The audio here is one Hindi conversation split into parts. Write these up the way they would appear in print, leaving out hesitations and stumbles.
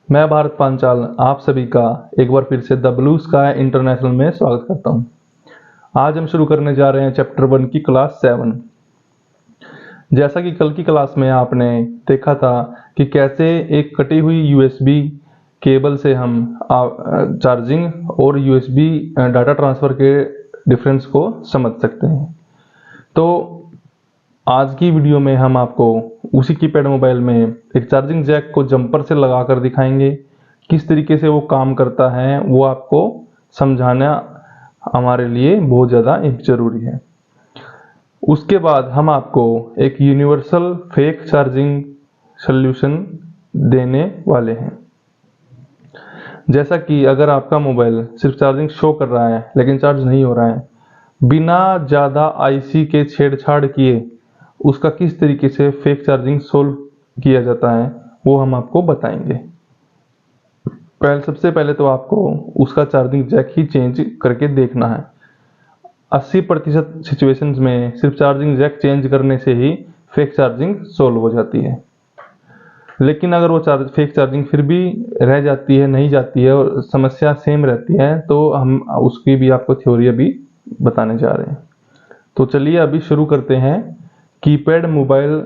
मैं भारत पांचाल आप सभी का एक बार फिर से द ब्लू स्काई इंटरनेशनल में स्वागत करता हूं। आज हम शुरू करने जा रहे हैं चैप्टर 1 की क्लास 7। जैसा कि कल की क्लास में आपने देखा था कि कैसे एक कटी हुई यूएसबी केबल से हम चार्जिंग और यूएसबी डाटा ट्रांसफर के डिफरेंस को समझ सकते हैं। तो आज की वीडियो में हम आपको उसी कीपैड मोबाइल में एक चार्जिंग जैक को जंपर से लगाकर दिखाएंगे। किस तरीके से वो काम करता है वो आपको समझाना हमारे लिए बहुत ज़्यादा जरूरी है। उसके बाद हम आपको एक यूनिवर्सल फेक चार्जिंग सॉल्यूशन देने वाले हैं। जैसा कि अगर आपका मोबाइल सिर्फ चार्जिंग शो कर रहा है लेकिन चार्ज नहीं हो रहा है, बिना ज़्यादा आईसी के छेड़छाड़ किए उसका किस तरीके से फेक चार्जिंग सोल्व किया जाता है वो हम आपको बताएंगे। सबसे पहले तो आपको उसका चार्जिंग जैक ही चेंज करके देखना है। 80% सिचुएशंस में सिर्फ चार्जिंग जैक चेंज करने से ही फेक चार्जिंग सोल्व हो जाती है। लेकिन अगर वो फेक चार्जिंग फिर भी रह जाती है, नहीं जाती है और समस्या सेम रहती है, तो हम उसकी भी आपको थ्योरी अभी बताने जा रहे हैं। तो चलिए अभी शुरू करते हैं। कीपैड मोबाइल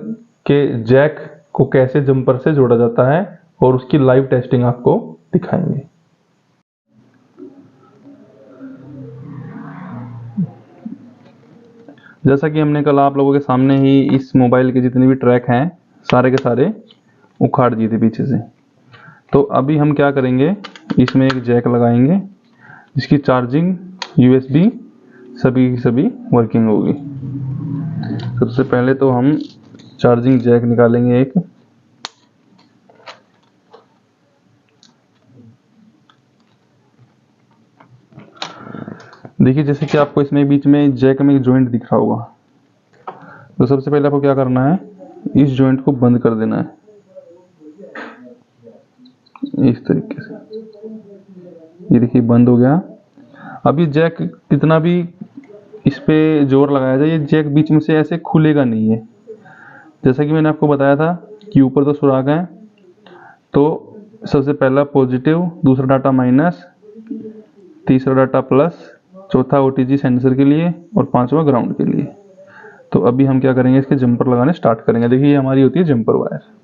के जैक को कैसे जंपर से जोड़ा जाता है और उसकी लाइव टेस्टिंग आपको दिखाएंगे। जैसा कि हमने कल आप लोगों के सामने ही इस मोबाइल के जितने भी ट्रैक हैं सारे के सारे उखाड़ दिए थे पीछे से। तो अभी हम क्या करेंगे, इसमें एक जैक लगाएंगे जिसकी चार्जिंग यूएसबी सभी की सभी वर्किंग होगी। सबसे पहले तो हम चार्जिंग जैक निकालेंगे एक। देखिए जैसे कि आपको इसमें बीच में जैक में एक जॉइंट दिख रहा होगा, तो सबसे पहले आपको क्या करना है, इस जॉइंट को बंद कर देना है इस तरीके से। ये देखिए बंद हो गया। अब ये जैक कितना भी इस पे जोर लगाया जाए, ये जैक बीच में से ऐसे खुलेगा नहीं है। जैसा कि मैंने आपको बताया था कि ऊपर तो सुराख है, तो सबसे पहला पॉजिटिव, दूसरा डाटा माइनस, तीसरा डाटा प्लस, चौथा ओटीजी सेंसर के लिए और पांचवा ग्राउंड के लिए। तो अभी हम क्या करेंगे, इसके जंपर लगाने स्टार्ट करेंगे। देखिए ये हमारी होती है जंपर वायर।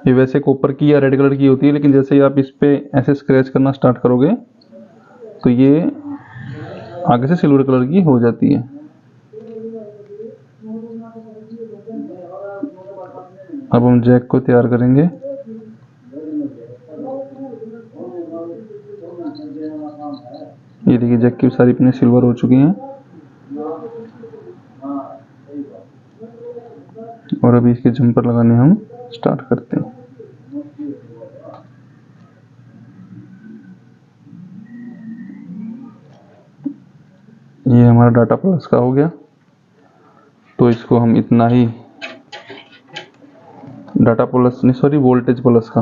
ये वैसे कॉपर की या रेड कलर की होती है, लेकिन जैसे ही आप इस पे ऐसे स्क्रैच करना स्टार्ट करोगे तो ये आगे से सिल्वर कलर की हो जाती है। अब हम जैक को तैयार करेंगे। ये देखिए जैक की सारी पिनें सिल्वर हो चुकी हैं और अभी इसके जंपर लगाने हम स्टार्ट करते हैं। ये हमारा डाटा प्लस का हो गया, तो इसको हम इतना ही डाटा प्लस नहीं सॉरी वोल्टेज प्लस का।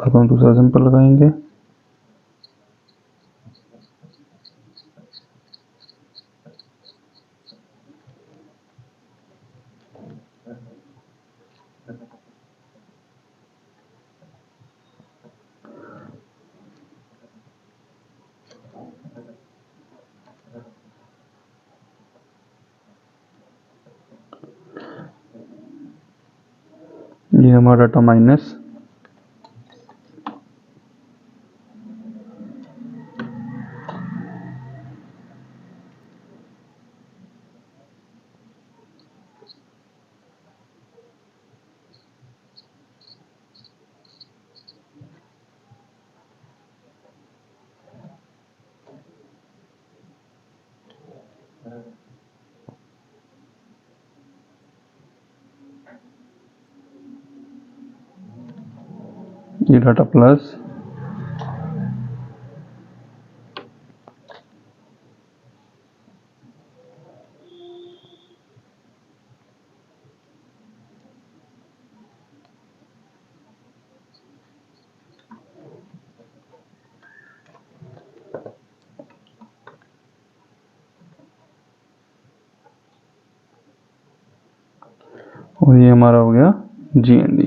अब हम दूसरा जंपर लगाएंगे। ये हमारा डाटा माइनस। ये डाटा प्लस। और ये हमारा हो गया GND।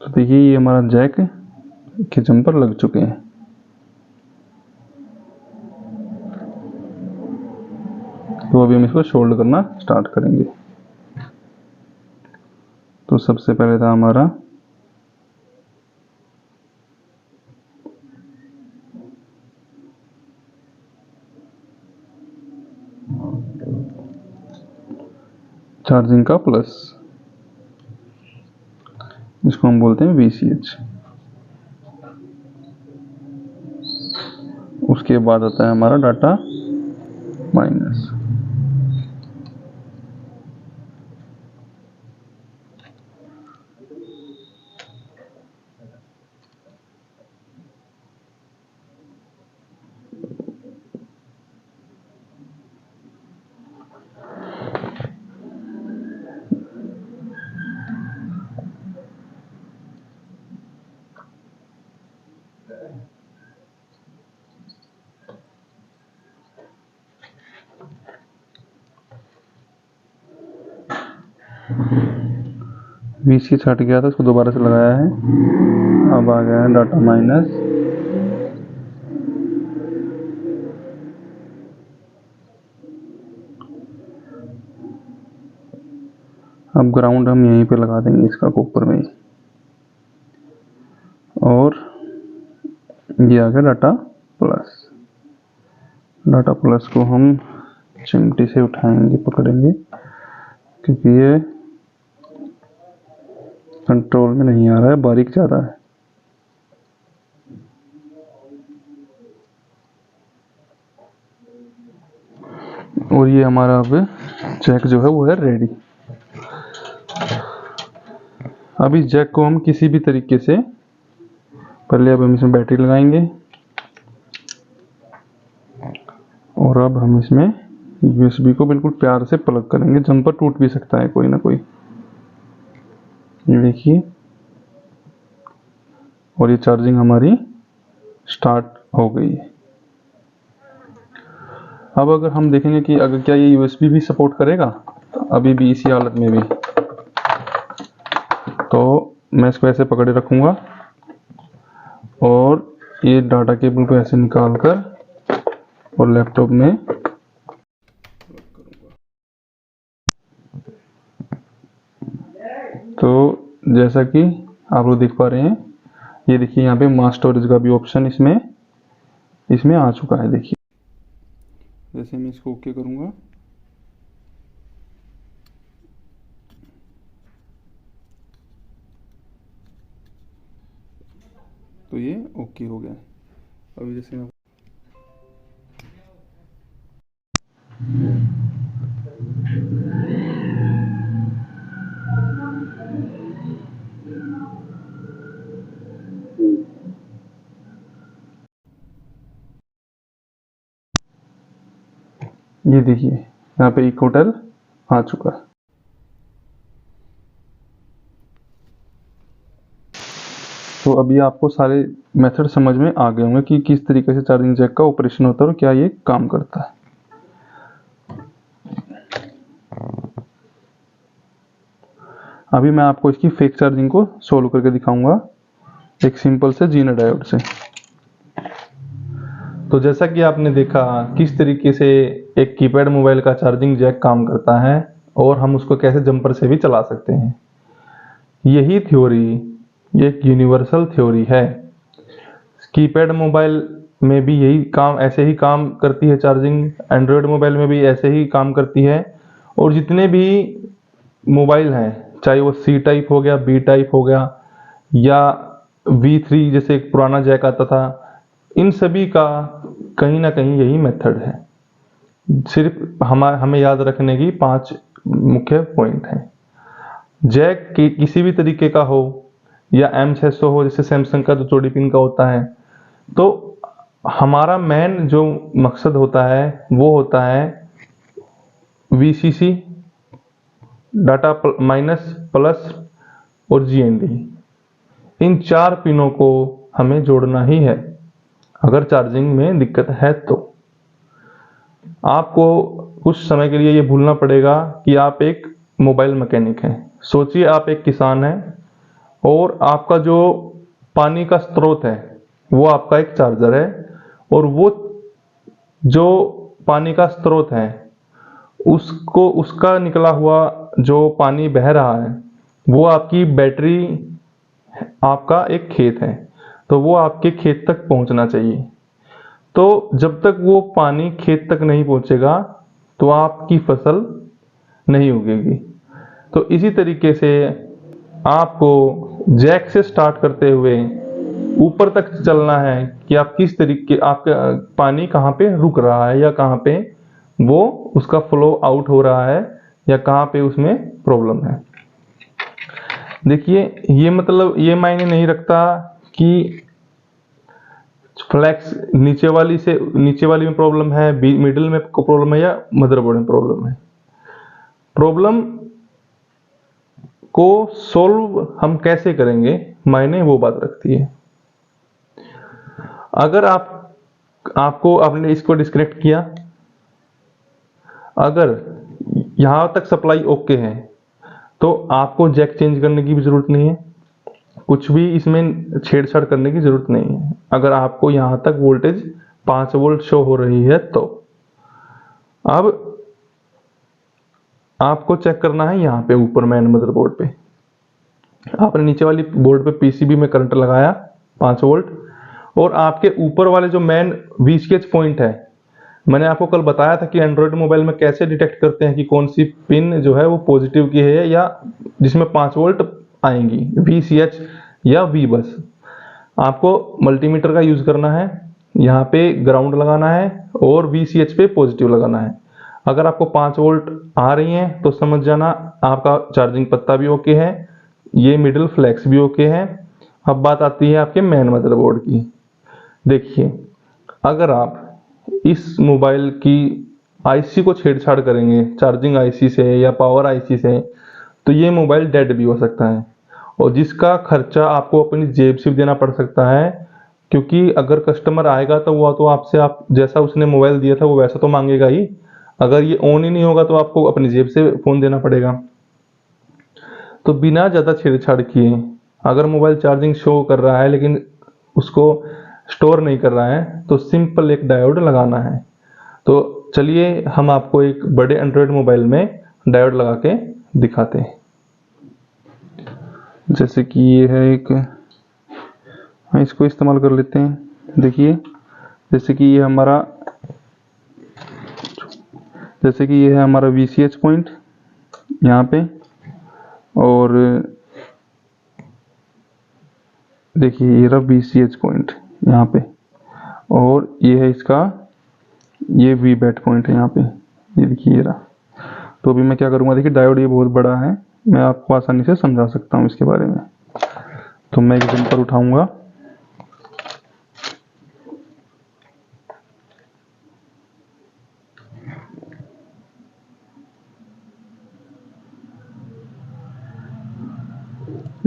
तो देखिए ये हमारा जैक के जम्पर लग चुके हैं। तो अभी हम इसको सोल्ड करना स्टार्ट करेंगे। तो सबसे पहले था हमारा चार्जिंग का प्लस, इसको हम बोलते हैं VCH। उसके बाद आता है हमारा डाटा माइनस। VCH हट गया था, उसको दोबारा से लगाया है। अब आ गया है डाटा माइनस। अब ग्राउंड हम यहीं पे लगा देंगे इसका ऊपर में ही। और ये आ गया डाटा प्लस। डाटा प्लस को हम चिमटी से उठाएंगे, पकड़ेंगे, क्योंकि ये कंट्रोल में नहीं आ रहा है, बारीक ज़्यादा है। और ये हमारा अब जैक जो है वो है रेडी। अब इस जैक को हम किसी भी तरीके से, पहले अब हम इसमें बैटरी लगाएंगे और अब हम इसमें USB को बिल्कुल प्यार से प्लग करेंगे। जम्पर टूट भी सकता है कोई ना कोई, ये देखिए। और ये चार्जिंग हमारी स्टार्ट हो गई है। अब अगर हम देखेंगे कि अगर क्या ये USB भी सपोर्ट करेगा, अभी भी इसी हालत में भी, तो मैं इसको ऐसे पकड़े रखूंगा और ये डाटा केबल को ऐसे निकाल कर और लैपटॉप में तो जैसा कि आप लोग देख पा रहे हैं, ये देखिए यहाँ पे मास स्टोरेज का भी ऑप्शन इसमें आ चुका है। देखिए जैसे मैं इसको ओके करूँगा तो ये ओके हो गया। अभी जैसे मैं ये देखिए यहाँ पे इक्वोटल आ चुका है। तो अभी आपको सारे मेथड समझ में आ गए होंगे कि किस तरीके से चार्जिंग जैक का ऑपरेशन होता है और क्या ये काम करता है। अभी मैं आपको इसकी फेक चार्जिंग को सोल्व करके दिखाऊंगा एक सिंपल से जीना डायोड से। तो जैसा कि आपने देखा किस तरीके से एक कीपैड मोबाइल का चार्जिंग जैक काम करता है और हम उसको कैसे जंपर से भी चला सकते हैं। यही थ्योरी एक यूनिवर्सल थ्योरी है। कीपैड मोबाइल में भी यही काम, ऐसे ही काम करती है चार्जिंग, एंड्रॉयड मोबाइल में भी ऐसे ही काम करती है। और जितने भी मोबाइल हैं, चाहे वो C टाइप हो गया, B टाइप हो गया या V3 जैसे एक पुराना जैक आता था, इन सभी का कहीं ना कहीं यही मेथड है। सिर्फ हमें याद रखने की 5 मुख्य पॉइंट हैं। जैक की किसी भी तरीके का हो या M600 हो, जैसे सैमसंग का जो चौड़ी पिन का होता है, तो हमारा मेन जो मकसद होता है वो होता है VCC, डाटा माइनस, प्लस और GND। इन 4 पिनों को हमें जोड़ना ही है। अगर चार्जिंग में दिक्कत है तो आपको कुछ समय के लिए ये भूलना पड़ेगा कि आप एक मोबाइल मैकेनिक हैं। सोचिए आप एक किसान हैं और आपका जो पानी का स्रोत है वो आपका एक चार्जर है, और वो जो पानी का स्रोत है उसको उसका निकला हुआ जो पानी बह रहा है वो आपकी बैटरी, आपका एक खेत है, तो वो आपके खेत तक पहुंचना चाहिए। तो जब तक वो पानी खेत तक नहीं पहुंचेगा तो आपकी फसल नहीं उगेगी। तो इसी तरीके से आपको जैक से स्टार्ट करते हुए ऊपर तक चलना है कि आप किस तरीके, आपका पानी कहाँ पे रुक रहा है या कहाँ पे वो उसका फ्लो आउट हो रहा है या कहाँ पे उसमें प्रॉब्लम है। देखिए ये मतलब ये मायने नहीं रखता कि फ्लैक्स नीचे वाली में प्रॉब्लम है, मिडिल में प्रॉब्लम है या मदरबोर्ड में प्रॉब्लम है। प्रॉब्लम को सॉल्व हम कैसे करेंगे मायने वो बात रखती है। अगर आपने इसको डिस्कनेक्ट किया, अगर यहां तक सप्लाई ओके है तो आपको जैक चेंज करने की भी जरूरत नहीं है, कुछ भी इसमें छेड़छाड़ करने की जरूरत नहीं है। अगर आपको यहां तक वोल्टेज 5 वोल्ट शो हो रही है तो अब आपको चेक करना है यहाँ पे ऊपर मेन मदरबोर्ड पे। आपने नीचे वाली बोर्ड पे पीसीबी में करंट लगाया 5 वोल्ट, और आपके ऊपर वाले जो मेन वीसीएच पॉइंट है, मैंने आपको कल बताया था कि एंड्रॉयड मोबाइल में कैसे डिटेक्ट करते हैं कि कौन सी पिन जो है वो पॉजिटिव की है या जिसमें 5 वोल्ट आएंगी, वीसीएच या वी बस। आपको मल्टीमीटर का यूज करना है, यहाँ पे ग्राउंड लगाना है और वीसीएच पे पॉजिटिव लगाना है। अगर आपको 5 वोल्ट आ रही हैं तो समझ जाना आपका चार्जिंग पत्ता भी ओके है, ये मिडिल फ्लैक्स भी ओके है। अब बात आती है आपके मेन मदरबोर्ड की। देखिए अगर आप इस मोबाइल की आईसी को छेड़छाड़ करेंगे चार्जिंग आईसी से या पावर आईसी से तो ये मोबाइल डेड भी हो सकता है, और जिसका खर्चा आपको अपनी जेब से भी देना पड़ सकता है। क्योंकि अगर कस्टमर आएगा तो वो तो आपसे आप जैसा उसने मोबाइल दिया था वो वैसा तो मांगेगा ही। अगर ये ऑन ही नहीं होगा तो आपको अपनी जेब से फोन देना पड़ेगा। तो बिना ज़्यादा छेड़छाड़ किए अगर मोबाइल चार्जिंग शो कर रहा है लेकिन उसको स्टोर नहीं कर रहा है तो सिंपल एक डायोड लगाना है। तो चलिए हम आपको एक बड़े एंड्रॉयड मोबाइल में डायोड लगा के दिखाते हैं। जैसे कि ये है एक, हम इसको इस्तेमाल कर लेते हैं। देखिए जैसे कि ये है हमारा वीसीएच पॉइंट यहाँ पे, और देखिए ये रहा वीसीएच पॉइंट यहाँ पे, और ये है इसका ये वी बैट पॉइंट है यहाँ पे, ये देखिए ये रहा। तो अभी मैं क्या करूँगा, देखिए डायोड ये बहुत बड़ा है, मैं आपको आसानी से समझा सकता हूँ इसके बारे में। तो मैं एक जम्पर उठाऊंगा,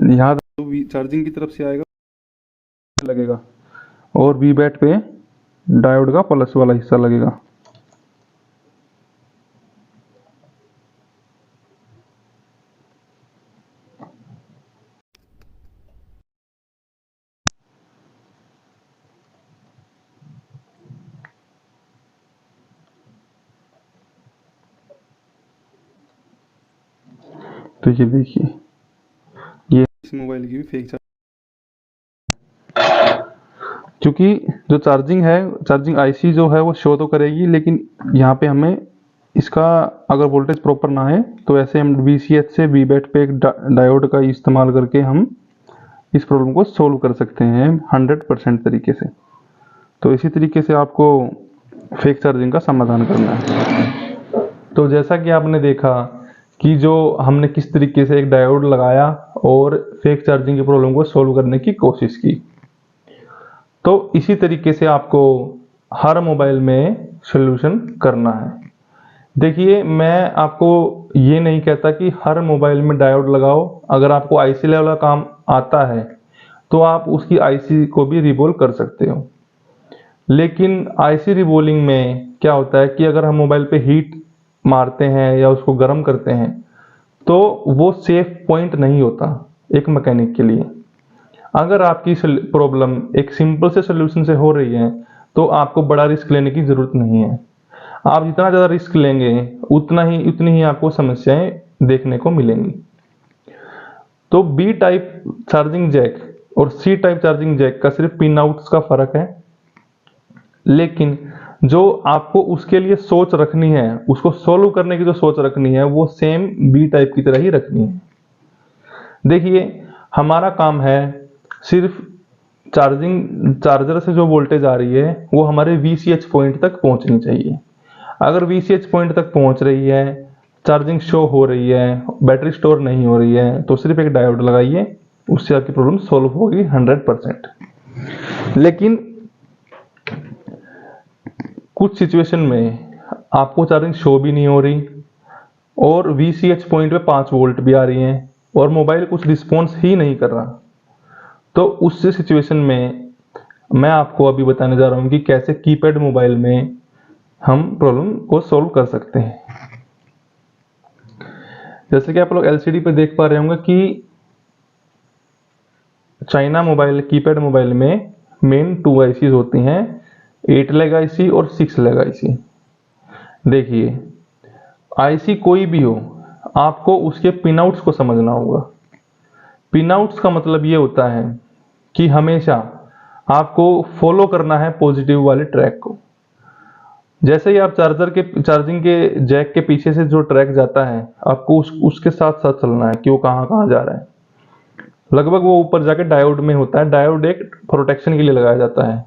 यहाँ चार्जिंग की तरफ से आएगा लगेगा, और वी बैट पे डायोड का प्लस वाला हिस्सा लगेगा। तो ये देखिए ये इस मोबाइल की भी फेक क्योंकि जो चार्जिंग आईसी जो है वो शो तो करेगी, लेकिन यहाँ पे हमें इसका अगर वोल्टेज प्रॉपर ना है तो ऐसे हम वीसीएच से वी बैट पे एक डायोड का इस्तेमाल करके हम इस प्रॉब्लम को सोल्व कर सकते हैं 100% तरीके से। तो इसी तरीके से आपको फेक चार्जिंग का समाधान करना है। तो जैसा कि आपने देखा कि जो हमने किस तरीके से एक डायोड लगाया और फेक चार्जिंग की प्रॉब्लम को सोल्व करने की कोशिश की, तो इसी तरीके से आपको हर मोबाइल में सॉल्यूशन करना है। देखिए मैं आपको ये नहीं कहता कि हर मोबाइल में डायोड लगाओ, अगर आपको आईसी लेवल का काम आता है तो आप उसकी आईसी को भी रिवॉल्व कर सकते हो। लेकिन आईसी रिबोलिंग में क्या होता है कि अगर हम मोबाइल पे हीट मारते हैं या उसको गर्म करते हैं तो वो सेफ पॉइंट नहीं होता एक मैकेनिक के लिए। अगर आपकी प्रॉब्लम एक सिंपल से सोल्यूशन से हो रही है तो आपको बड़ा रिस्क लेने की जरूरत नहीं है। आप जितना ज़्यादा रिस्क लेंगे उतनी ही आपको समस्याएं देखने को मिलेंगी। तो बी टाइप चार्जिंग जैक और सी टाइप चार्जिंग जैक का सिर्फ पिन आउट्स का फर्क है, लेकिन जो आपको उसके लिए सोच रखनी है, उसको सोल्व करने की जो सोच रखनी है वो सेम बी टाइप की तरह ही रखनी है। देखिए, हमारा काम है सिर्फ चार्जर से जो वोल्टेज आ रही है वो हमारे VCH पॉइंट तक पहुंचनी चाहिए। अगर VCH पॉइंट तक पहुंच रही है, चार्जिंग शो हो रही है, बैटरी स्टोर नहीं हो रही है, तो सिर्फ एक डायोड लगाइए, उससे आपकी प्रॉब्लम सॉल्व होगी 100%। लेकिन कुछ सिचुएशन में आपको चार्जिंग शो भी नहीं हो रही और VCH पॉइंट पे 5 वोल्ट भी आ रही हैं और मोबाइल कुछ रिस्पॉन्स ही नहीं कर रहा, तो उस सिचुएशन में मैं आपको अभी बताने जा रहा हूँ कि कैसे कीपैड मोबाइल में हम प्रॉब्लम को सॉल्व कर सकते हैं। जैसे कि आप लोग LCD पे देख पा रहे होंगे कि चाइना मोबाइल कीपैड मोबाइल में मेन 2 ICs होती हैं, 8 लेग IC और 6 लेग IC। देखिए, IC कोई भी हो, आपको उसके पिन आउट्स को समझना होगा। पिन आउट्स का मतलब ये होता है कि हमेशा आपको फॉलो करना है पॉजिटिव वाले ट्रैक को। जैसे ही आप चार्जिंग के जैक के पीछे से जो ट्रैक जाता है, आपको उसके साथ साथ चलना है कि वो कहाँ कहाँ जा रहा है। लगभग वो ऊपर जाके डायोड में होता है। डायोड एक प्रोटेक्शन के लिए लगाया जाता है।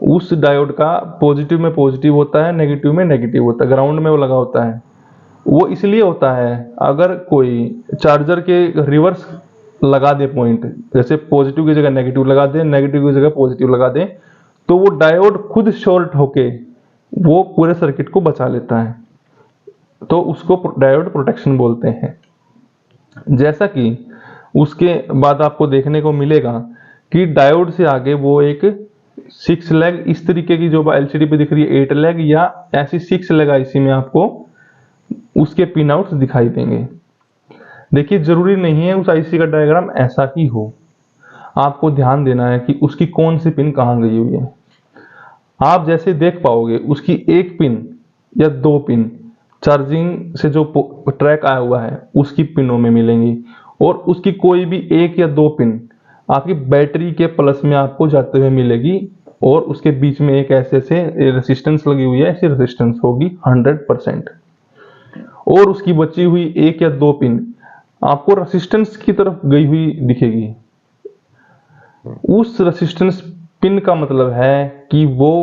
उस डायोड का पॉजिटिव में पॉजिटिव होता है, नेगेटिव में नेगेटिव होता है, ग्राउंड में वो लगा होता है। वो इसलिए होता है, अगर कोई चार्जर के रिवर्स लगा दे पॉइंट, जैसे पॉजिटिव की जगह नेगेटिव लगा दे, नेगेटिव की जगह पॉजिटिव लगा दे, तो वो डायोड खुद शॉर्ट होके वो पूरे सर्किट को बचा लेता है, तो उसको डायोड प्रोटेक्शन बोलते हैं। जैसा कि उसके बाद आपको देखने को मिलेगा कि डायोड से आगे वो एक 6 लेग इस तरीके की जो LCD पे दिख रही है 8 लेग या ऐसी 6 लेग IC में आपको उसके पिन आउट्स दिखाई देंगे। देखिए, जरूरी नहीं है उस IC का डायग्राम ऐसा ही हो, आपको ध्यान देना है कि उसकी कौन सी पिन कहाँ गई हुई है। आप जैसे देख पाओगे उसकी एक पिन या 2 पिन चार्जिंग से जो ट्रैक आया हुआ है उसकी पिनों में मिलेंगी और उसकी कोई भी 1 या 2 पिन आपकी बैटरी के प्लस में आपको जाते हुए मिलेगी और उसके बीच में एक ऐसे रेसिस्टेंस लगी हुई है, ऐसी रेसिस्टेंस होगी 100%। और उसकी बची हुई 1 या 2 पिन आपको रेसिस्टेंस की तरफ गई हुई दिखेगी। उस रेसिस्टेंस पिन का मतलब है कि वो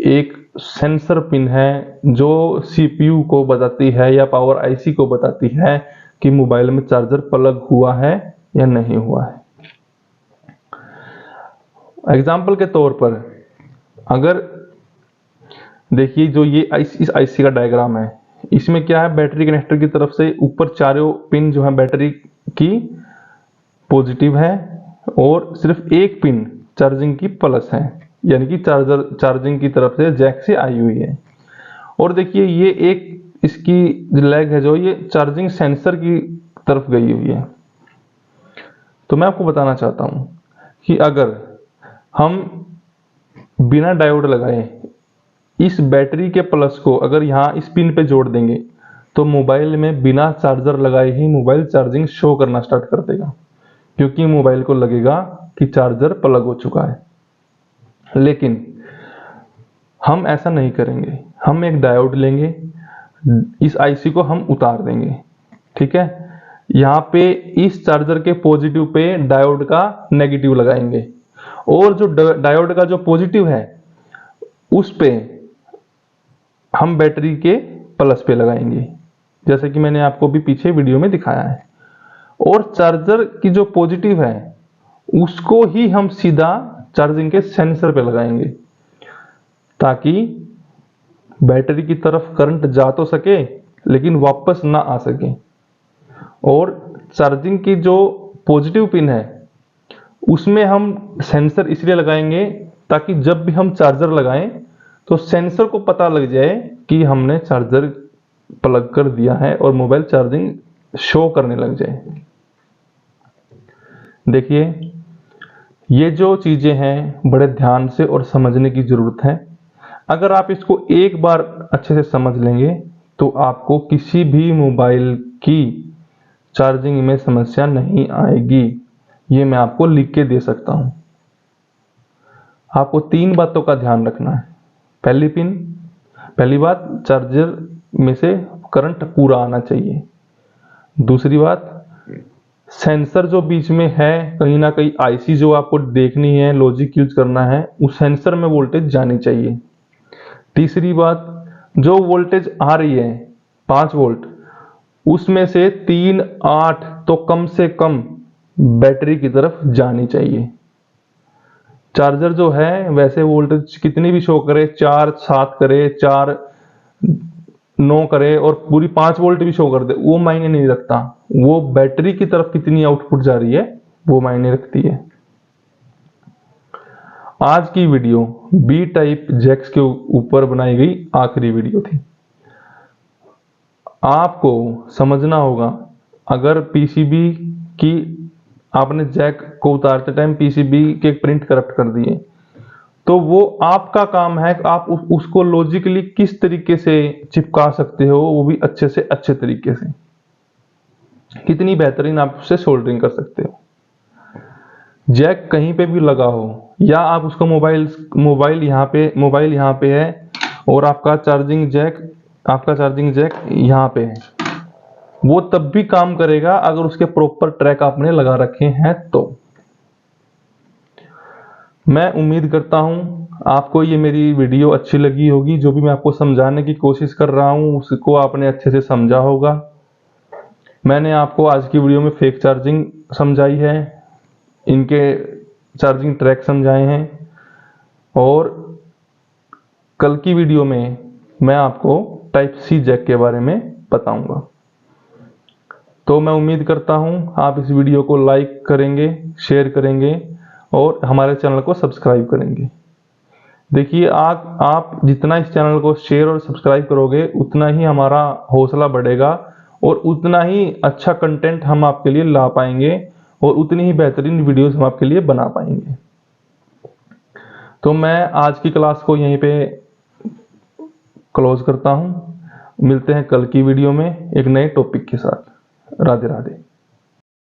एक सेंसर पिन है जो CPU को बताती है या पावर IC को बताती है कि मोबाइल में चार्जर प्लग हुआ है या नहीं हुआ है। एग्जाम्पल के तौर पर, अगर देखिए जो ये इस IC का डायग्राम है, इसमें क्या है, बैटरी कनेक्टर की तरफ से ऊपर चारों पिन जो है बैटरी की पॉजिटिव है और सिर्फ एक पिन चार्जिंग की प्लस है, यानी कि चार्जिंग की तरफ से जैक से आई हुई है। और देखिए, ये एक इसकी लेग है जो ये चार्जिंग सेंसर की तरफ गई हुई है। तो मैं आपको बताना चाहता हूं कि अगर हम बिना डायोड लगाए इस बैटरी के प्लस को अगर यहाँ इस पिन पे जोड़ देंगे तो मोबाइल में बिना चार्जर लगाए ही मोबाइल चार्जिंग शो करना स्टार्ट कर देगा, क्योंकि मोबाइल को लगेगा कि चार्जर प्लग हो चुका है। लेकिन हम ऐसा नहीं करेंगे, हम एक डायोड लेंगे, इस IC को हम उतार देंगे, ठीक है। यहाँ पे इस चार्जर के पॉजिटिव पे डायोड का नेगेटिव लगाएंगे और जो डायोड का जो पॉजिटिव है उस पे हम बैटरी के प्लस पे लगाएंगे, जैसे कि मैंने आपको भी पीछे वीडियो में दिखाया है। और चार्जर की जो पॉजिटिव है उसको ही हम सीधा चार्जिंग के सेंसर पे लगाएंगे ताकि बैटरी की तरफ करंट जा तो सके लेकिन वापस ना आ सके। और चार्जिंग की जो पॉजिटिव पिन है उसमें हम सेंसर इसलिए लगाएंगे ताकि जब भी हम चार्जर लगाएं तो सेंसर को पता लग जाए कि हमने चार्जर प्लग कर दिया है और मोबाइल चार्जिंग शो करने लग जाए। देखिए, ये जो चीजें हैं बड़े ध्यान से और समझने की जरूरत है। अगर आप इसको एक बार अच्छे से समझ लेंगे तो आपको किसी भी मोबाइल की चार्जिंग में समस्या नहीं आएगी। ये मैं आपको लिख के दे सकता हूं। आपको 3 बातों का ध्यान रखना है। पहली बात, चार्जर में से करंट पूरा आना चाहिए। दूसरी बात, सेंसर जो बीच में है, कहीं ना कहीं आईसी जो आपको देखनी है, लॉजिक यूज करना है, उस सेंसर में वोल्टेज जानी चाहिए। तीसरी बात, जो वोल्टेज आ रही है 5 वोल्ट, उसमें से 3 8 तो कम से कम बैटरी की तरफ जानी चाहिए। चार्जर जो है वैसे वोल्टेज कितनी भी शो करे, 4 7 करे, 4 9 करे और पूरी 5 वोल्ट भी शो कर दे, वो मायने नहीं रखता। वो बैटरी की तरफ कितनी आउटपुट जा रही है वो मायने रखती है। आज की वीडियो बी टाइप जैक्स के ऊपर बनाई गई आखिरी वीडियो थी। आपको समझना होगा, अगर पीसीबी की आपने जैक को उतारते टाइम पीसीबी के प्रिंट करप्ट कर दिए, तो वो आपका काम है कि आप उसको लॉजिकली किस तरीके से चिपका सकते हो, वो भी अच्छे से अच्छे तरीके से, कितनी बेहतरीन आप उससे सोल्डरिंग कर सकते हो। जैक कहीं पे भी लगा हो या आप उसको मोबाइल यहाँ पे है और आपका चार्जिंग जैक यहाँ पे है, वो तब भी काम करेगा अगर उसके प्रॉपर ट्रैक आपने लगा रखे हैं तो। मैं उम्मीद करता हूं आपको ये मेरी वीडियो अच्छी लगी होगी। जो भी मैं आपको समझाने की कोशिश कर रहा हूं उसको आपने अच्छे से समझा होगा। मैंने आपको आज की वीडियो में फेक चार्जिंग समझाई है, इनके चार्जिंग ट्रैक समझाए हैं, और कल की वीडियो में मैं आपको टाइप सी जैक के बारे में बताऊंगा। तो मैं उम्मीद करता हूं आप इस वीडियो को लाइक करेंगे, शेयर करेंगे और हमारे चैनल को सब्सक्राइब करेंगे। देखिए, आप जितना इस चैनल को शेयर और सब्सक्राइब करोगे उतना ही हमारा हौसला बढ़ेगा और उतना ही अच्छा कंटेंट हम आपके लिए ला पाएंगे और उतनी ही बेहतरीन वीडियोस हम आपके लिए बना पाएंगे। तो मैं आज की क्लास को यहीं पे क्लोज करता हूं। मिलते हैं कल की वीडियो में एक नए टॉपिक के साथ। राधे राधे।